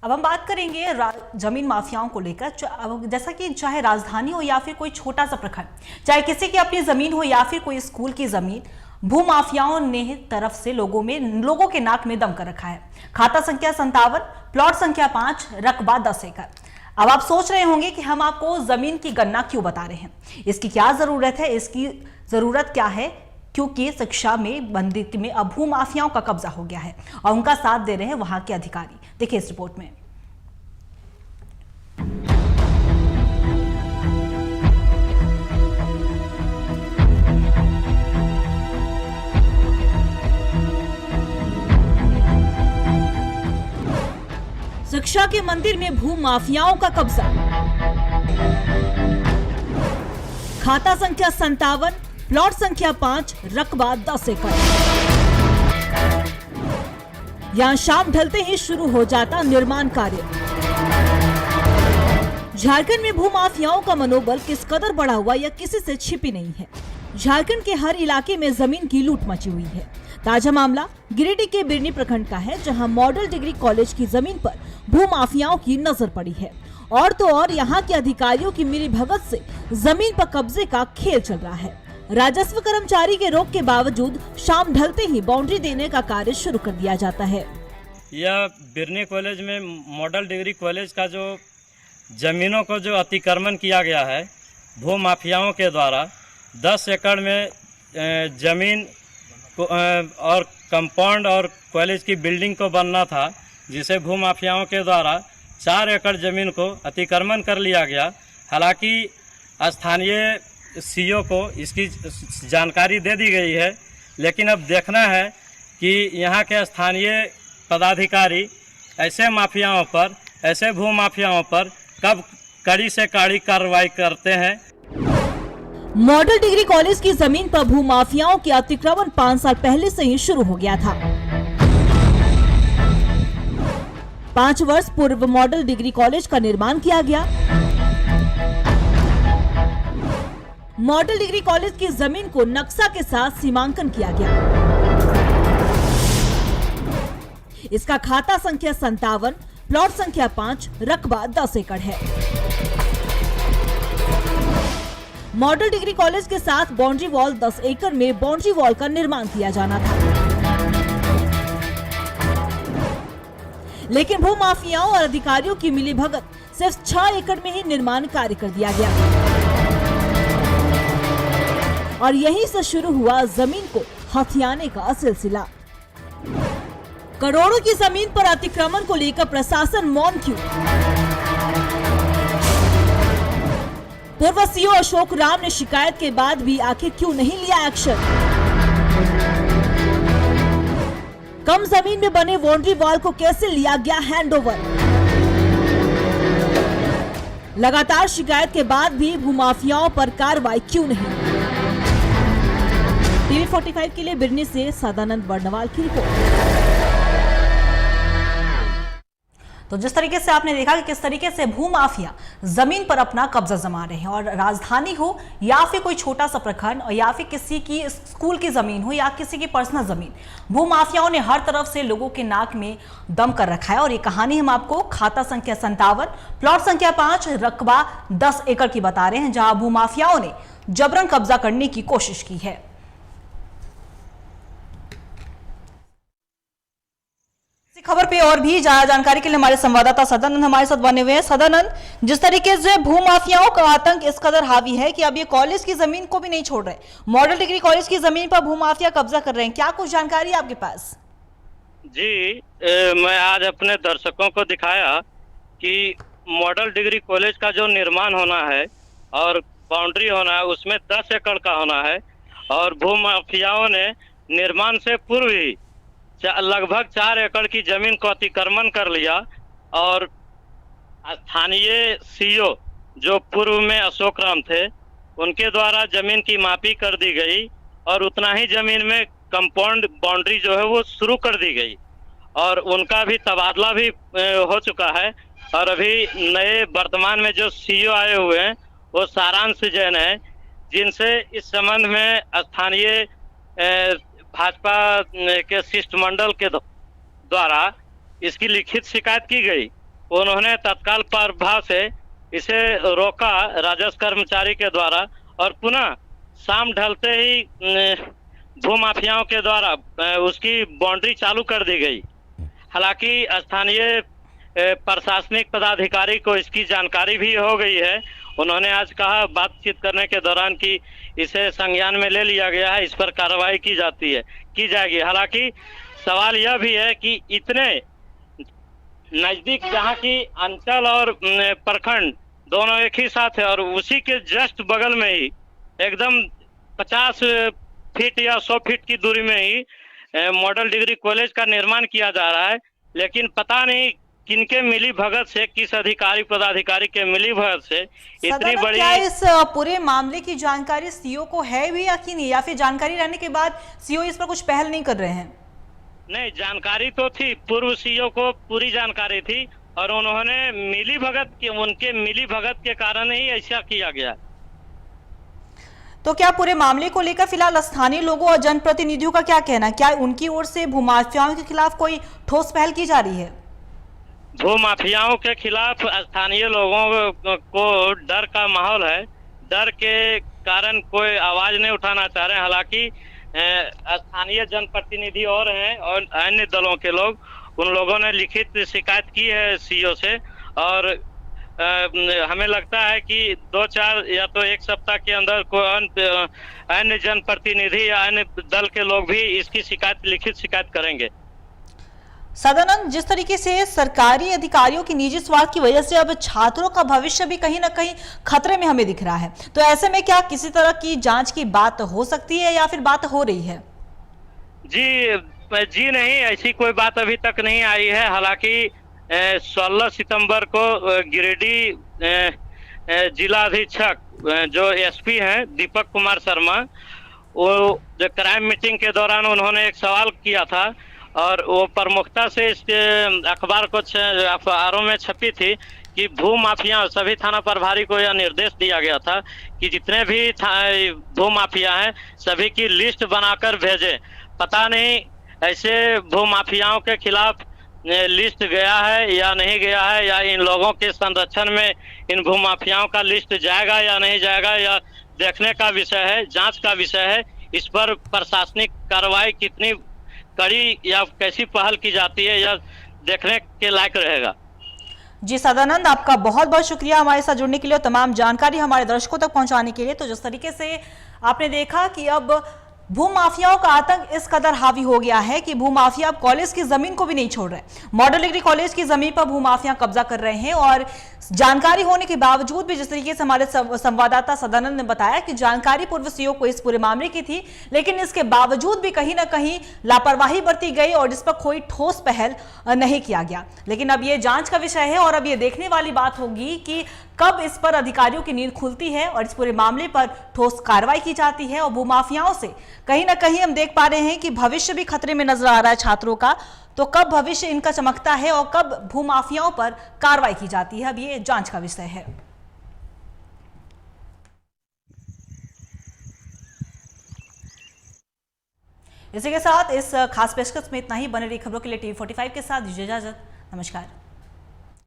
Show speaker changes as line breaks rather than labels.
अब हम बात करेंगे जमीन माफियाओं को लेकर। जैसा कि चाहे राजधानी हो या फिर कोई छोटा सा प्रखंड, चाहे किसी की अपनी जमीन हो या फिर कोई स्कूल की जमीन, भू माफियाओं ने तरफ से लोगों के नाक में दम कर रखा है। खाता संख्या 57, प्लॉट संख्या 5, रकबा 10 एकड़। अब आप सोच रहे होंगे कि हम आपको जमीन की गणना क्यों बता रहे हैं, इसकी क्या जरूरत है, इसकी जरूरत क्या है? क्योंकि शिक्षा में बंदित में अब भू माफियाओं का कब्जा हो गया है और उनका साथ दे रहे हैं वहां के अधिकारी। देखिए इस रिपोर्ट में। शिक्षा के मंदिर में भू माफियाओं का कब्जा। खाता संख्या 57, प्लॉट संख्या 5, रकबा 10 एकड़। यहां शाम ढलते ही शुरू हो जाता निर्माण कार्य। झारखंड में भू माफियाओं का मनोबल किस कदर बढ़ा हुआ यह किसी से छिपी नहीं है। झारखंड के हर इलाके में जमीन की लूट मची हुई है। ताजा मामला गिरिडीह के बिरनी प्रखंड का है, जहां मॉडल डिग्री कॉलेज की जमीन पर भू माफियाओं की नजर पड़ी है। और तो और यहां के अधिकारियों की मिलीभगत से जमीन पर कब्जे का खेल चल रहा है। राजस्व कर्मचारी के रोक के बावजूद शाम ढलते ही बाउंड्री देने का कार्य शुरू कर दिया जाता है।
यह बिरनी कॉलेज में मॉडल डिग्री कॉलेज का जो जमीनों को जो अतिक्रमण किया गया है भू माफियाओं के द्वारा, 10 एकड़ में जमीन और कंपाउंड और कॉलेज की बिल्डिंग को बनना था, जिसे भू माफियाओं के द्वारा 4 एकड़ जमीन को अतिक्रमण कर लिया गया। हालांकि स्थानीय सीईओ को इसकी जानकारी दे दी गई है, लेकिन अब देखना है कि यहाँ के स्थानीय पदाधिकारी ऐसे माफियाओं पर, ऐसे भू माफियाओं पर कब कड़ी से कड़ी कार्रवाई करते हैं।
मॉडल डिग्री कॉलेज की जमीन पर भू माफियाओं के अतिक्रमण 5 साल पहले से ही शुरू हो गया था। 5 वर्ष पूर्व मॉडल डिग्री कॉलेज का निर्माण किया गया। मॉडल डिग्री कॉलेज की जमीन को नक्शा के साथ सीमांकन किया गया। इसका खाता संख्या 57, प्लॉट संख्या 5, रकबा 10 एकड़ है। मॉडल डिग्री कॉलेज के साथ बाउंड्री वॉल 10 एकड़ में बाउंड्री वॉल का निर्माण किया जाना था, लेकिन भू माफियाओं और अधिकारियों की मिलीभगत सिर्फ 6 एकड़ में ही निर्माण कार्य कर दिया गया। और यहीं से शुरू हुआ जमीन को हथियाने का सिलसिला। करोड़ों की जमीन पर अतिक्रमण को लेकर प्रशासन मौन क्यों? पूर्व सीईओ अशोक राम ने शिकायत के बाद भी आखिर क्यों नहीं लिया एक्शन? कम जमीन में बने बाउंड्री वॉल को कैसे लिया गया हैंडओवर? लगातार शिकायत के बाद भी भूमाफियाओं पर कार्रवाई क्यों नहीं? टीवी 45 के लिए बिरनी से सदानंद वर्णवाल की रिपोर्ट। तो जिस तरीके से आपने देखा कि किस तरीके से भू माफिया जमीन पर अपना कब्जा जमा रहे हैं, और राजधानी हो या फिर कोई छोटा सा प्रखंड या फिर किसी की स्कूल की जमीन हो या किसी की पर्सनल जमीन, भू माफियाओं ने हर तरफ से लोगों के नाक में दम कर रखा है। और ये कहानी हम आपको खाता संख्या 57, प्लॉट संख्या 5, रकबा 10 एकड़ की बता रहे हैं, जहां भू माफियाओं ने जबरन कब्जा करने की कोशिश की है। खबर पे और भी ज्यादा जानकारी के लिए हमारे संवाददाता सदानंद हमारे साथ बने हुए हैं। सदानंद, जिस तरीके से भू माफियाओं का आतंक इस कदर हावी है कि अब ये कॉलेज की जमीन को भी नहीं छोड़ रहे, मॉडल डिग्री कॉलेज की जमीन पर भू माफिया कब्जा कर रहे हैं, क्या कुछ जानकारी है आपके पास?
जी, मैं आज अपने दर्शकों को दिखाया कि मॉडल डिग्री कॉलेज का जो निर्माण होना है और बाउंड्री होना है उसमें 10 एकड़ का होना है, और भू माफियाओं ने निर्माण से पूर्व ही लगभग 4 एकड़ की जमीन को अतिक्रमण कर लिया। और स्थानीय सीईओ जो पूर्व में अशोक राम थे, उनके द्वारा जमीन की मापी कर दी गई और उतना ही जमीन में कंपाउंड बाउंड्री जो है वो शुरू कर दी गई, और उनका भी तबादला भी हो चुका है। और अभी नए वर्तमान में जो सीईओ आए हुए हैं वो सारांश जैन है, जिनसे इस संबंध में स्थानीय भाजपा के शिष्टमंडल के द्वारा इसकी लिखित शिकायत की गई। उन्होंने तत्काल प्रभाव से इसे रोका राजस्व कर्मचारी के द्वारा, और पुनः शाम ढलते ही भूमाफियाओं के द्वारा उसकी बाउंड्री चालू कर दी गई। हालांकि स्थानीय प्रशासनिक पदाधिकारी को इसकी जानकारी भी हो गई है। उन्होंने आज कहा बातचीत करने के दौरान कि इसे संज्ञान में ले लिया गया है, इस पर कार्रवाई की जाएगी। हालांकि सवाल यह भी है कि इतने नजदीक जहां की अंचल और प्रखंड दोनों एक ही साथ है, और उसी के जस्ट बगल में ही एकदम 50 फीट या 100 फीट की दूरी में ही मॉडल डिग्री कॉलेज का निर्माण किया जा रहा है। लेकिन पता नहीं किनके मिली भगत से, किस अधिकारी पदाधिकारी के मिली भगत से इतनी बड़ी।
क्या इस पूरे मामले की जानकारी सीओ को है भी या कि नहीं, या फिर जानकारी रहने के बाद सीओ इस पर कुछ पहल नहीं कर रहे हैं?
नहीं, जानकारी तो थी, पूर्व सीओ को पूरी जानकारी थी, और उन्होंने उनके मिली भगत के कारण ही ऐसा किया गया।
तो क्या पूरे मामले को लेकर फिलहाल स्थानीय लोगों और जनप्रतिनिधियों का क्या कहना है? क्या उनकी ओर से भूमाफियाओं के खिलाफ कोई ठोस पहल की जा रही है?
भूमाफियाओं के खिलाफ स्थानीय लोगों को डर का माहौल है। डर के कारण कोई आवाज नहीं उठाना चाह रहे हैं। हालांकि स्थानीय जनप्रतिनिधि और हैं और अन्य दलों के लोग, उन लोगों ने लिखित शिकायत की है सीओ से, और हमें लगता है कि 2-4 या तो 1 सप्ताह के अंदर कोई अन्य जनप्रतिनिधि या अन्य दल के लोग भी इसकी लिखित शिकायत करेंगे।
सदानंद, जिस तरीके से सरकारी अधिकारियों की निजी स्वार्थ की वजह से अब छात्रों का भविष्य भी कहीं ना कहीं खतरे में हमें दिख रहा है, तो ऐसे में क्या किसी तरह की जांच की बात हो सकती है या फिर बात हो रही है?
जी नहीं, ऐसी कोई बात अभी तक नहीं आई है। हालांकि 16 सितंबर को गिरिडीह जिला अधीक्षक जो एसपी हैं दीपक कुमार शर्मा, वो जो क्राइम मीटिंग के दौरान उन्होंने एक सवाल किया था, और वो प्रमुखता से इस अखबार अखबारों में छपी थी कि भूमाफिया सभी थाना प्रभारी को यह निर्देश दिया गया था कि जितने भी भूमाफिया हैं सभी की लिस्ट बनाकर भेजें। पता नहीं ऐसे भूमाफियाओं के खिलाफ लिस्ट गया है या नहीं गया है, या इन लोगों के संरक्षण में इन भूमाफियाओं का लिस्ट जाएगा या नहीं जाएगा, या देखने का विषय है, जांच का विषय है। इस पर प्रशासनिक कार्रवाई कितनी कड़ी या कैसी पहल की जाती है, यह देखने के लायक रहेगा।
जी सदानंद, आपका बहुत बहुत शुक्रिया हमारे साथ जुड़ने के लिए और तमाम जानकारी हमारे दर्शकों तक पहुंचाने के लिए। तो जिस तरीके से आपने देखा कि अब भूमाफियाओं का आतंक इस कदर हावी हो गया है कि भूमाफिया अब कॉलेज की जमीन को भी नहीं छोड़ रहे। मॉडल डिग्री कॉलेज की जमीन पर भूमाफिया कब्जा कर रहे हैं, और जानकारी होने के बावजूद भी, जिस तरीके से हमारे संवाददाता सदानंद ने बताया कि जानकारी पूर्व सीओ को इस पूरे मामले की थी, लेकिन इसके बावजूद भी कहीं ना कहीं लापरवाही बरती गई और इस पर कोई ठोस पहल नहीं किया गया। लेकिन अब ये जांच का विषय है, और अब ये देखने वाली बात होगी कि कब इस पर अधिकारियों की नींद खुलती है और इस पूरे मामले पर ठोस कार्रवाई की जाती है। और भूमाफियाओं से कहीं ना कहीं हम देख पा रहे हैं कि भविष्य भी खतरे में नजर आ रहा है छात्रों का। तो कब भविष्य इनका चमकता है और कब भूमाफियाओं पर कार्रवाई की जाती है, अब ये जांच का विषय है। इसी के साथ इस खास पेशकश में इतना ही। बने रही खबरों के लिए TV45 के साथ दीजिए इजाजत। नमस्कार।